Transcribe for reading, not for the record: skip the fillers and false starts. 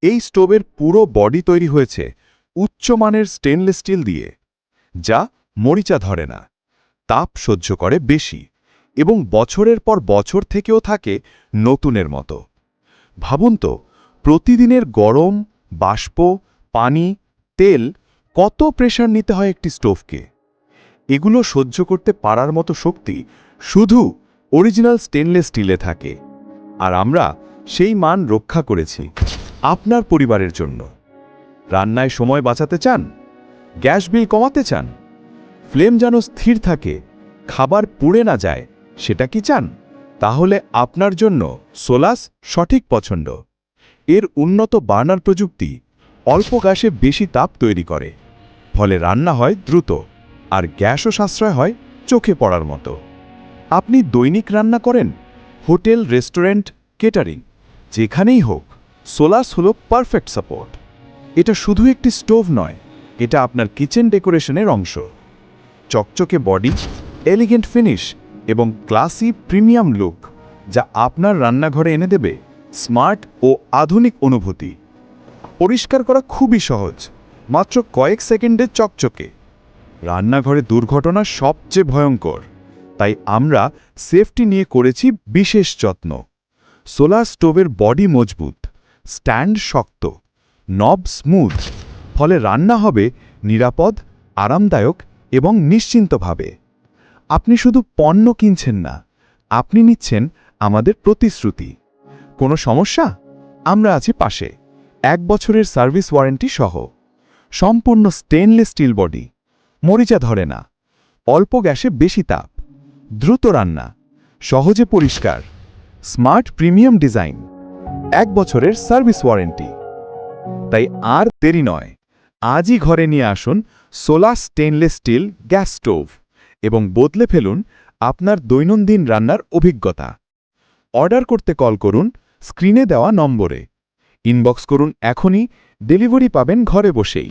এই স্টোভের পুরো বডি তৈরি হয়েছে উচ্চমানের স্টেনলেস স্টিল দিয়ে, যা মরিচা ধরে না, তাপ সহ্য করে বেশি এবং বছরের পর বছর থেকেও থাকে নতুনের মতো। ভাবুন তো, প্রতিদিনের গরম, বাষ্প, পানি, তেল কত প্রেশার নিতে হয় একটি স্টোভকে। এগুলো সহ্য করতে পারার মতো শক্তি শুধু অরিজিনাল স্টেনলেস স্টিলে থাকে, আর আমরা সেই মান রক্ষা করেছি আপনার পরিবারের জন্য। রান্নায় সময় বাঁচাতে চান, গ্যাস বিল কমাতে চান, ফ্লেম যেন স্থির থাকে, খাবার পুড়ে না যায়, সেটা কি চান? তাহলে আপনার জন্য সোলাস সঠিক পছন্দ। এর উন্নত বার্নার প্রযুক্তি অল্প গ্যাসে বেশি তাপ তৈরি করে, ফলে রান্না হয় দ্রুত আর গ্যাসও সাশ্রয় হয় চোখে পড়ার মতো। আপনি দৈনিক রান্না করেন, হোটেল, রেস্টুরেন্ট, কেটারিং, যেখানেই হোক, সোলাস হলো পারফেক্ট সাপোর্ট। এটা শুধু একটি স্টোভ নয়, এটা আপনার কিচেন ডেকোরেশনের অংশ। চকচকে বডি, এলিগেন্ট ফিনিশ এবং ক্লাসি প্রিমিয়াম লুক, যা আপনার রান্নাঘরে এনে দেবে স্মার্ট ও আধুনিক অনুভূতি। পরিষ্কার করা খুবই সহজ, মাত্র কয়েক সেকেন্ডে চকচকে। রান্নাঘরে দুর্ঘটনা সবচেয়ে ভয়ঙ্কর, তাই আমরা সেফটি নিয়ে করেছি বিশেষ যত্ন। সোলার স্টোভের বডি মজবুত, স্ট্যান্ড শক্ত, নব স্মুথ, ফলে রান্না হবে নিরাপদ, আরামদায়ক এবং নিশ্চিন্তভাবে। আপনি শুধু পণ্য কিনছেন না, আপনি নিচ্ছেন আমাদের প্রতিশ্রুতি। কোনো সমস্যা? আমরা আছি পাশে। 1 বছরের সার্ভিস ওয়ারেন্টি সহ। সম্পূর্ণ স্টেনলেস স্টিল বডি, মরিচা ধরে না, অল্প গ্যাসে বেশি তাপ, দ্রুত রান্না, সহজে পরিষ্কার, স্মার্ট প্রিমিয়াম ডিজাইন, 1 বছরের সার্ভিস ওয়ারেন্টি। তাই আর দেরি নয়, আজই ঘরে নিয়ে আসুন সোলাস স্টেনলেস স্টিল গ্যাস স্টোভ এবং বদলে ফেলুন আপনার দৈনন্দিন রান্নার অভিজ্ঞতা। অর্ডার করতে কল করুন স্ক্রিনে দেওয়া নম্বরে, ইনবক্স করুন এখনই, ডেলিভারি পাবেন ঘরে বসেই।